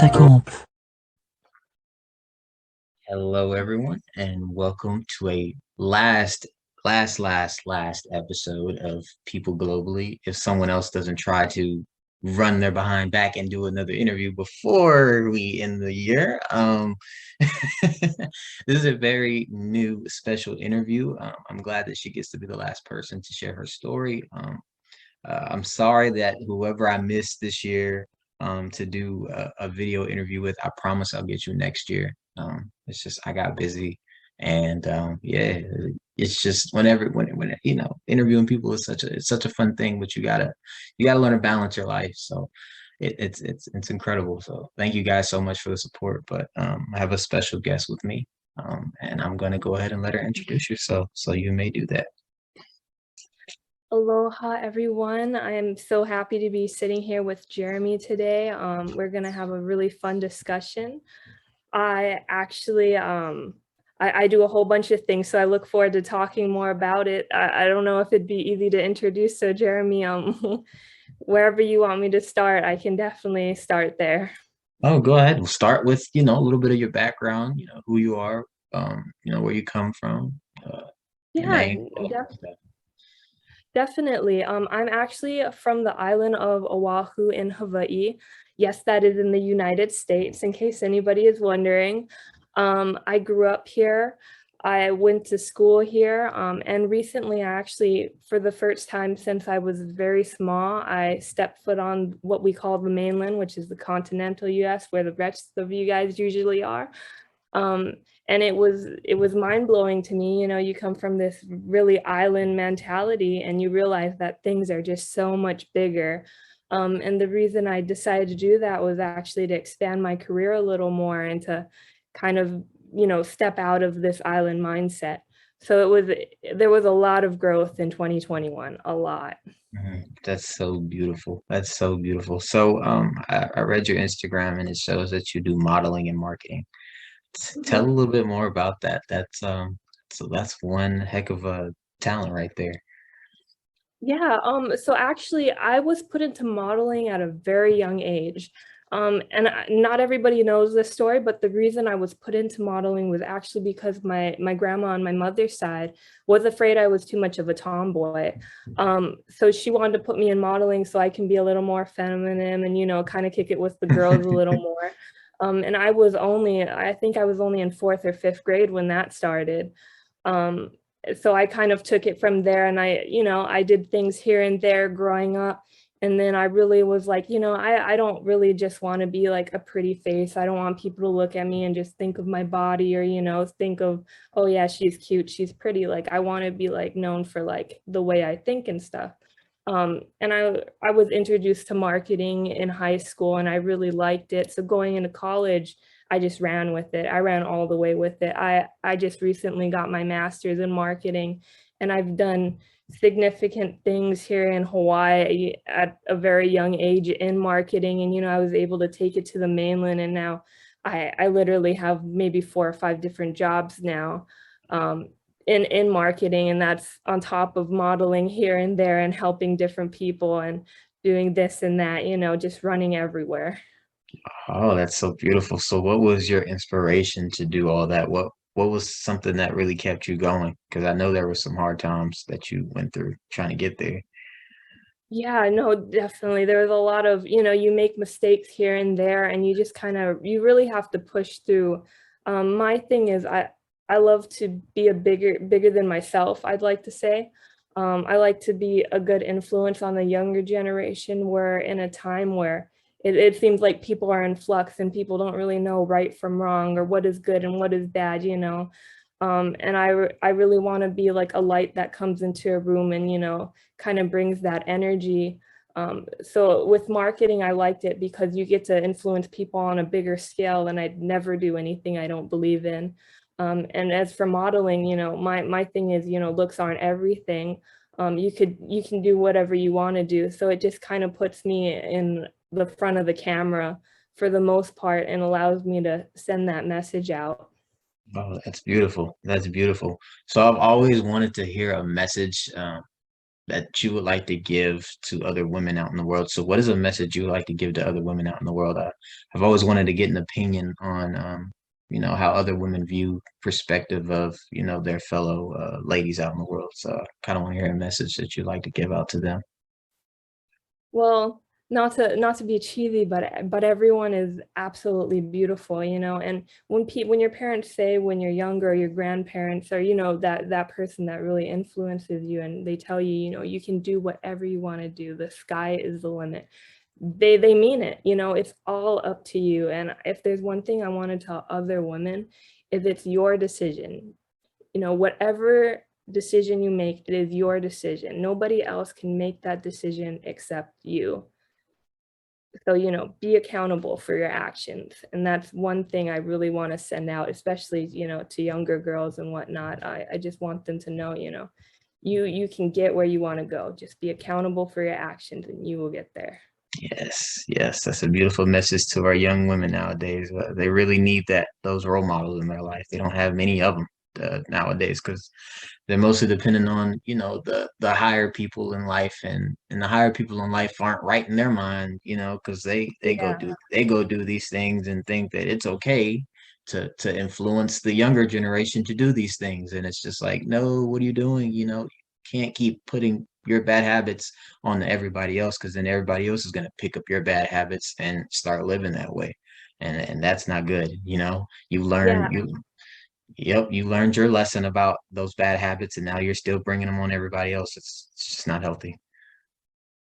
Attaquons. Hello, everyone, and welcome to a last episode of People Globally. If someone else doesn't try to run their behind back and do another interview before we end the year, this is a very new special interview. I'm glad that she gets to be the last person to share her story. I'm sorry that whoever I missed this year to do a video interview with, I promise I'll get you next year. It's just I got busy, and yeah, it's just when interviewing people is such a fun thing, but you gotta learn to balance your life. So it's incredible. So thank you guys so much for the support. But I have a special guest with me, and I'm gonna go ahead and let her introduce herself. So you may do that. Aloha, everyone. I am so happy to be sitting here with Jeremy today. We're going to have a really fun discussion. I actually, I do a whole bunch of things, so I look forward to talking more about it. I don't know if it'd be easy to introduce, so Jeremy, wherever you want me to start, I can definitely start there. Oh, go ahead. We'll start with, a little bit of your background, who you are, where you come from, your Yeah, name, all that good stuff. definitely. I'm actually from the island of Oahu in Hawaii. Yes, that is in the United States, in case anybody is wondering. I grew up here. I went to school here, and recently, I actually, for the first time since I was very small, I stepped foot on what we call the mainland, which is the continental US, where the rest of you guys usually are. Um, and it was mind-blowing to me. You come from this really island mentality and you realize that things are just so much bigger. And the reason I decided to do that was actually to expand my career a little more and to kind of, step out of this island mindset. So there was a lot of growth in 2021, a lot. That's so beautiful. That's so beautiful. So, I read your Instagram and it shows that you do modeling and marketing. Tell a little bit more about that. So that's one heck of a talent right there. Yeah, so actually I was put into modeling at a very young age. Not everybody knows this story, but the reason I was put into modeling was actually because my grandma on my mother's side was afraid I was too much of a tomboy. So she wanted to put me in modeling so I can be a little more feminine and, kind of kick it with the girls a little more. And I think I was only in fourth or fifth grade when that started. Um, so I kind of took it from there and I did things here and there growing up. And then I really was like, I don't really just want to be like a pretty face. I don't want people to look at me and just think of my body or, think of, oh yeah, she's cute, she's pretty. Like I want to be like known for like the way I think and stuff. And I was introduced to marketing in high school and I really liked it. So going into college, I just ran with it. I ran all the way with it. I just recently got my master's in marketing and I've done significant things here in Hawaii at a very young age in marketing. And, I was able to take it to the mainland and now I literally have maybe 4 or 5 different jobs now. Um, in marketing, and that's on top of modeling here and there and helping different people and doing this and that, just running everywhere. Oh, that's so beautiful. So what was your inspiration to do all that? What was something that really kept you going? Because I know there were some hard times that you went through trying to get there. Yeah, no, definitely. There was a lot of, you make mistakes here and there and you just kind of, you really have to push through. My thing is I love to be bigger than myself, I'd like to say. I like to be a good influence on the younger generation. We're in a time where it seems like people are in flux and people don't really know right from wrong or what is good and what is bad. And I really want to be like a light that comes into a room and, kind of brings that energy. So with marketing, I liked it because you get to influence people on a bigger scale and I'd never do anything I don't believe in. And as for modeling, my thing is, looks aren't everything. You can do whatever you want to do. So it just kind of puts me in the front of the camera for the most part and allows me to send that message out. Oh, that's beautiful. That's beautiful. So I've always wanted to hear a message that you would like to give to other women out in the world. So what is a message you would like to give to other women out in the world? I've always wanted to get an opinion on, how other women view perspective of, their fellow ladies out in the world. So I kind of want to hear a message that you'd like to give out to them. Well, not to be cheesy, but everyone is absolutely beautiful, you know. And when your parents say when you're younger, your grandparents, or that person that really influences you, and they tell you, you can do whatever you want to do. The sky is the limit. They mean it, it's all up to you. And if there's one thing I want to tell other women, is it's your decision. Whatever decision you make, it is your decision. Nobody else can make that decision except you. So, be accountable for your actions. And that's one thing I really want to send out, especially, to younger girls and whatnot. I just want them to know, you can get where you want to go. Just be accountable for your actions and you will get there. Yes, yes, that's a beautiful message to our young women nowadays. They really need those role models in their life. They don't have many of them nowadays because they're mostly dependent on, the higher people in life, and the higher people in life aren't right in their mind, because Yeah. they go do these things and think that it's okay to influence the younger generation to do these things. And it's just like, no, what are you doing? You can't keep putting your bad habits on everybody else, because then everybody else is going to pick up your bad habits and start living that way. And that's not good. You learn Yeah. you Yep, you learned your lesson about those bad habits, and now you're still bringing them on everybody else. It's just not healthy.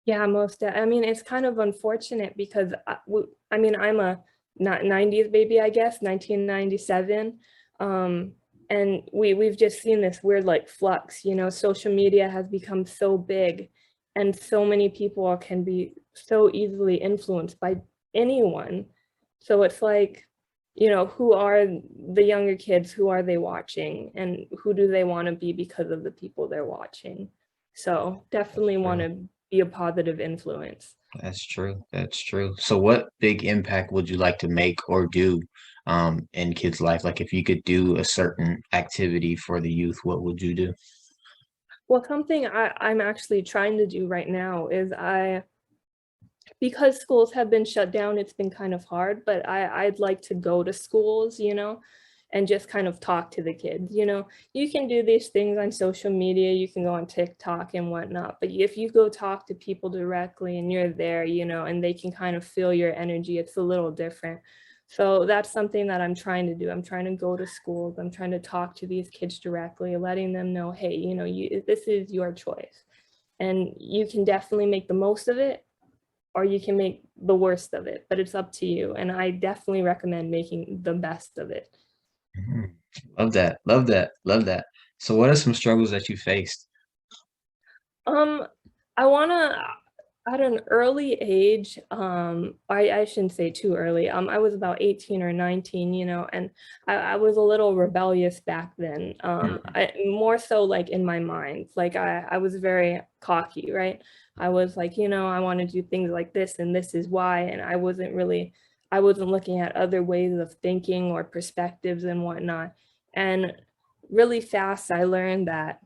Yeah, I mean, it's kind of unfortunate because I mean, I'm a not 90s baby, I guess, 1997. Um, and we've just seen this weird like flux, social media has become so big and so many people can be so easily influenced by anyone. So it's like, who are the younger kids? Who are they watching? And who do they want to be because of the people they're watching? So definitely want True. to be a positive influence. That's true. That's true. So what big impact would you like to make or do in kids' life? Like if you could do a certain activity for the youth, what would you do? Well, something I'm actually trying to do right now is because schools have been shut down, it's been kind of hard, but I'd like to go to schools, and just kind of talk to the kids. You can do these things on social media, you can go on TikTok and whatnot, but if you go talk to people directly and you're there, and they can kind of feel your energy, it's a little different. So that's something that I'm trying to do. I'm trying to go to schools, I'm trying to talk to these kids directly, letting them know, hey, this is your choice. And you can definitely make the most of it, or you can make the worst of it, but it's up to you. And I definitely recommend making the best of it. Mhm. Love that. Love that. Love that. So what are some struggles that you faced? Um, I wanna at an early age, I shouldn't say too early. I was about 18 or 19, and I was a little rebellious back then. Mhm. More so like in my mind, like I was very cocky, right? I was like, I want to do things like this, and this is why. And I wasn't looking at other ways of thinking or perspectives and whatnot. And really fast, I learned that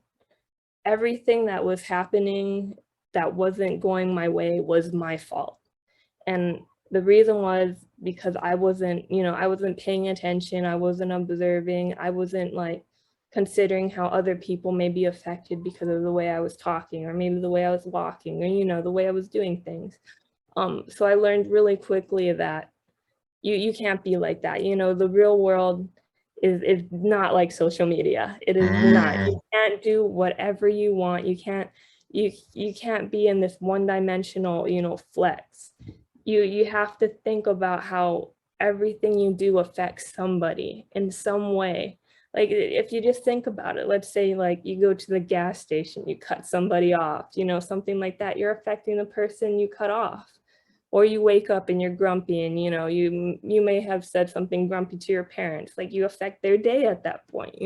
everything that was happening that wasn't going my way was my fault. And the reason was because I wasn't paying attention, I wasn't observing, I wasn't like considering how other people may be affected because of the way I was talking, or maybe the way I was walking, or the way I was doing things. So I learned really quickly that you can't be like that. The real world is not like social media. It is not. You Mm. can't do whatever you want. You can't be in this one-dimensional, flex. You have to think about how everything you do affects somebody in some way. Like if you just think about it, let's say like you go to the gas station, you cut somebody off, something like that, you're affecting the person you cut off. Or you wake up and you're grumpy and you may have said something grumpy to your parents, like you affect their day at that point.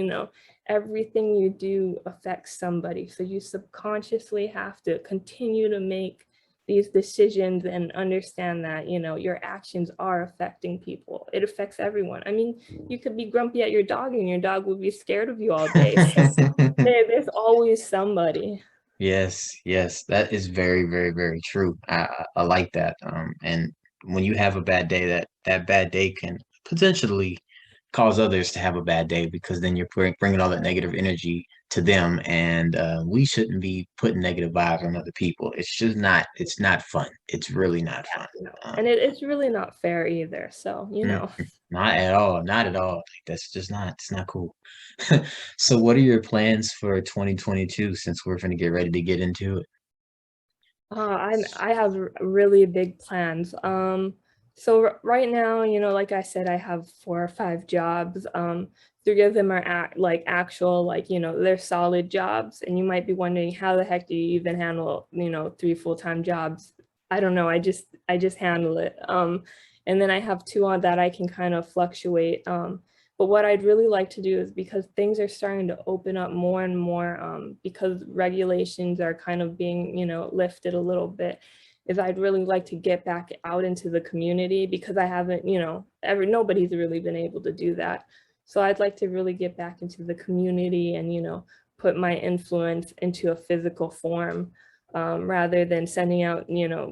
Everything you do affects somebody, so you subconsciously have to continue to make these decisions and understand that your actions are affecting people. It affects everyone. I mean, you could be grumpy at your dog and your dog would be scared of you all day. So there's always somebody. Yes, yes, that is very, very, very true. I like that. And when you have a bad day, that bad day can potentially cause others to have a bad day because then you're bringing all that negative energy to them, and we shouldn't be putting negative vibes on other people. It's just not. It's not fun. It's really not fun. No, Um, and it's really not fair either. So, mm, not at all. Not at all. Like, that's just not. It's not cool. So, what are your plans for 2022? Since we're going to get ready to get into it. I have really big plans. So right now, like I said, I have 4 or 5 jobs. Three of them are like actual, like, they're solid jobs. And you might be wondering, how the heck do you even handle, 3 full-time jobs? I don't know. I just handle it. And then I have two on that I can kind of fluctuate. But what I'd really like to do is, because things are starting to open up more and more, because regulations are kind of being, lifted a little bit, is I'd really like to get back out into the community, because I haven't, nobody's really been able to do that. So I'd like to really get back into the community and, put my influence into a physical form, rather than sending out,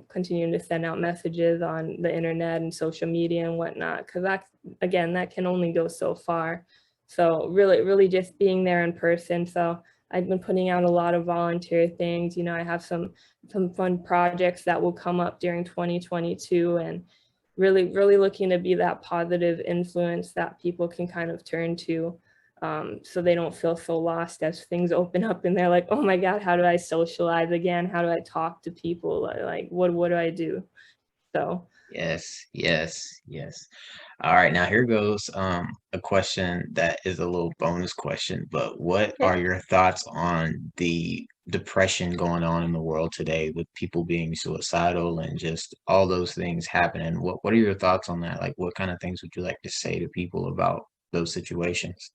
continuing to send out messages on the internet and social media and whatnot, because again, that can only go so far. So really, really just being there in person. So I've been putting out a lot of volunteer things. I have some fun projects that will come up during 2022, and really, really looking to be that positive influence that people can kind of turn to, so they don't feel so lost as things open up and they're like, oh my God, how do I socialize again? How do I talk to people? Like, what do I do? So Yes, yes, yes. All right, now here goes a question that is a little bonus question, but what okay. are your thoughts on the depression going on in the world today with people being suicidal and just all those things happening? What are your thoughts on that? Like what kind of things would you like to say to people about those situations?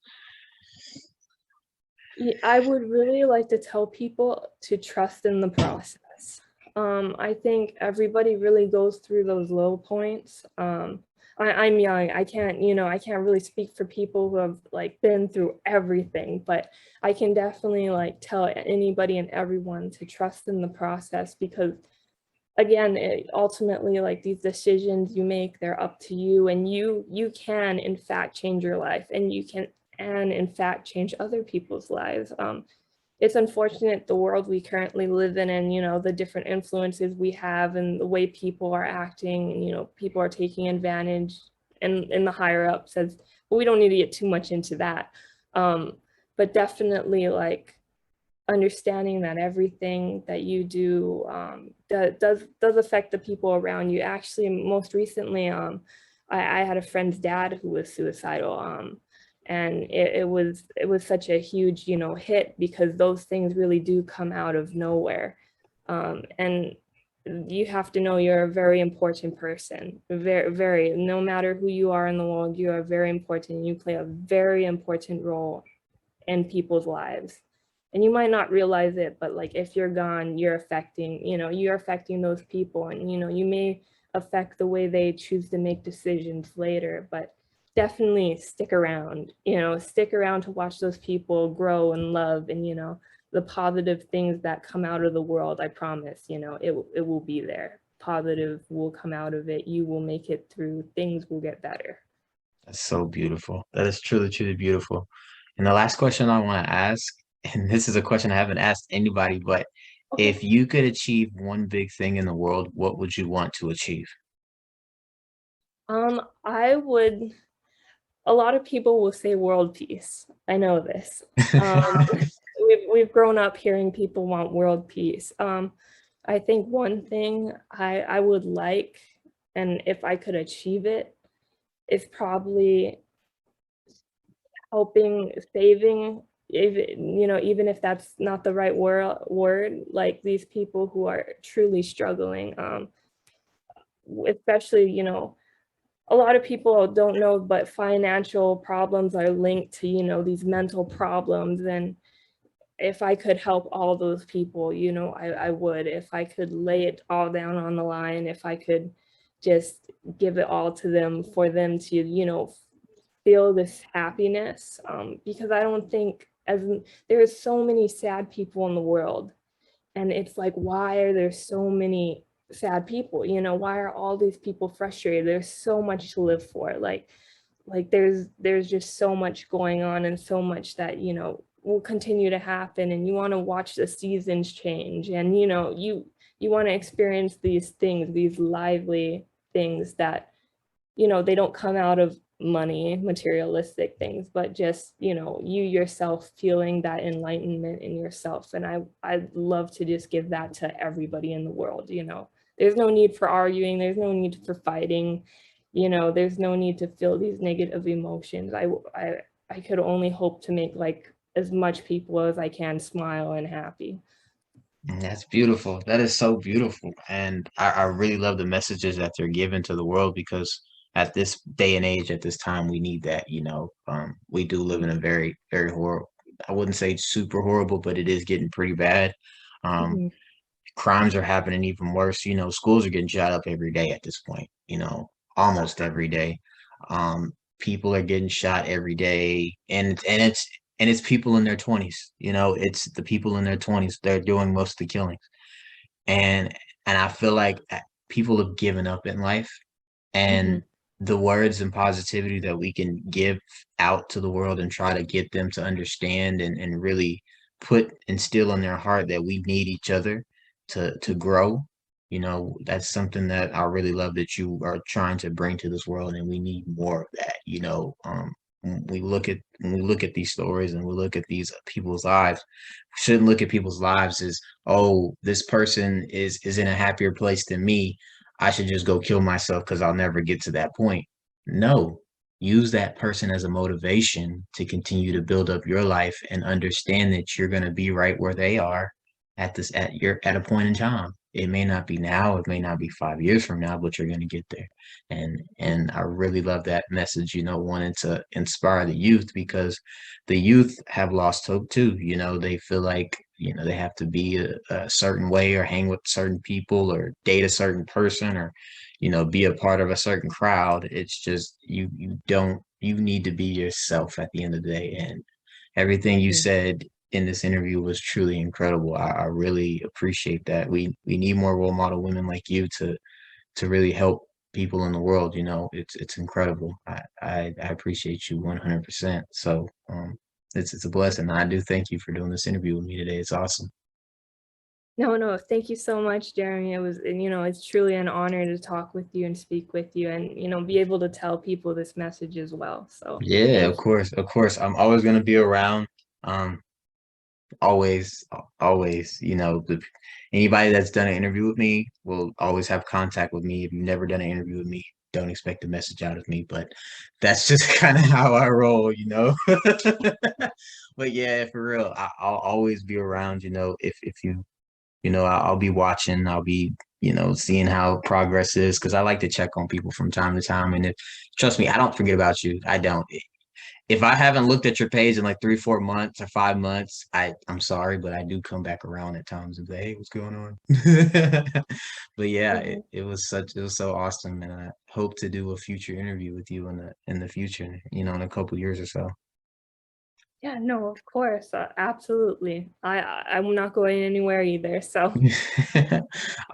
I would really like to tell people to trust in the process. I think everybody really goes through those low points. I'm young. I can't really speak for people who have like been through everything, but I can definitely like tell anybody and everyone to trust in the process, because again, ultimately, like, these decisions you make, they're up to you, and you can in fact change your life, and you can and in fact change other people's lives. It's unfortunate the world we currently live in, and the different influences we have, and the way people are acting, and people are taking advantage, and in the higher ups, as but we don't need to get too much into that. um, but definitely, like, understanding that everything that you do, does affect the people around you. Actually, most recently, I had a friend's dad who was suicidal, and it was such a huge, hit, because those things really do come out of nowhere, and you have to know you're a very important person, very, very, no matter who you are in the world, you are very important. You play a very important role in people's lives, and you might not realize it, but like, if you're gone, you're affecting those people, and you may affect the way they choose to make decisions later. But definitely stick around to watch those people grow and love, and the positive things that come out of the world. I promise, it will be there. Positive will come out of it. You will make it through. Things will get better. That's so beautiful. That is truly, truly beautiful. And the last question I want to ask, and this is a question I haven't asked anybody, but Okay. if you could achieve one big thing in the world, what would you want to achieve? I would A lot of people will say world peace. I know this. We've grown up hearing people want world peace. I think one thing I would like, and if I could achieve it, is probably helping, saving, even if that's not the right word, like, these people who are truly struggling, especially, a lot of people don't know, but financial problems are linked to, these mental problems. And if I could help all those people, I would. If I could lay it all down on the line, if I could just give it all to them, for them to, feel this happiness. Because I don't think, as there are so many sad people in the world, And it's like, why are there so many sad people? You know, why are all these people frustrated? There's so much to live for. Like there's just so much going on, and so much that, you know, will continue to happen, and you want to watch the seasons change, and you know, you want to experience these things, these lively things that, you know, they don't come out of money, materialistic things, but just, you know, you yourself feeling that enlightenment in yourself. And I'd love to just give that to everybody in the world. You know, there's no need for arguing, there's no need for fighting, you know, there's no need to feel these negative emotions. I could only hope to make like as much people as I can smile and happy. That's beautiful. That is so beautiful. And I really love the messages that they're giving to the world, because at this day and age, at this time, we need that, you know. We do live in a very, very horrible, I wouldn't say super horrible, but it is getting pretty bad. Um, Mhm. Crimes are happening even worse. You know, schools are getting shot up every day at this point, you know, almost every day. People are getting shot every day, and it's people in their 20s. You know, it's the people in their 20s, they're doing most of the killing. And I feel like people have given up in life, and Mhm. the words and positivity that we can give out to the world and try to get them to understand, and really instill in their heart that we need each other to grow. You know, that's something that I really love that you are trying to bring to this world, and we need more of that. You know, when we look at these stories and we look at these people's lives, we shouldn't look at people's lives as, oh, this person is in a happier place than me, I should just go kill myself because I'll never get to that point. No, use that person as a motivation to continue to build up your life, and understand that you're going to be right where they are at a point in time. It may not be now, it may not be 5 years from now, but you're going to get there. And I really love that message, you know, wanting to inspire the youth, because the youth have lost hope too. You know, they feel like, you know, they have to be a certain way, or hang with certain people, or date a certain person, or, you know, be a part of a certain crowd. It's just, you need to be yourself at the end of the day. And everything you Mhm. said in this interview was truly incredible. I really appreciate that. We need more role model women like you to really help people in the world. You know, it's incredible. I appreciate you 100%. So it's a blessing. I do thank you for doing this interview with me today. It's awesome. No, no, thank you so much, Jeremy. It was, and you know, it's truly an honor to talk with you and speak with you, and you know, be able to tell people this message as well. So Yeah, of thank you. course, of course. I'm always gonna be around. Um, always, always. You know, anybody that's done an interview with me will always have contact with me. If you've never done an interview with me, don't expect a message out of me. But that's just kind of how I roll, you know. But yeah, for real, I'll always be around. You know, if you, you know, I'll be watching. I'll be, you know, seeing how progress is, because I like to check on people from time to time. And if, trust me, I don't forget about you. I don't. If I haven't looked at your page in like 3, 4 months or 5 months, I'm sorry, but I do come back around at times and say, hey, what's going on? But yeah, Yeah, it was so awesome, and I hope to do a future interview with you in the future, you know, in a couple years or so. yeah, no, of course, absolutely. I'm not going anywhere either. So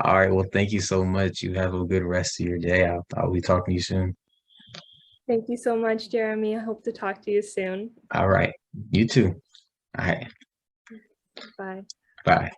All right, well, thank you so much. You have a good rest of your day. I'll be talking to you soon. thank you so much, Jeremy. I hope to talk to you soon. All right, you too. All right, Bye. bye.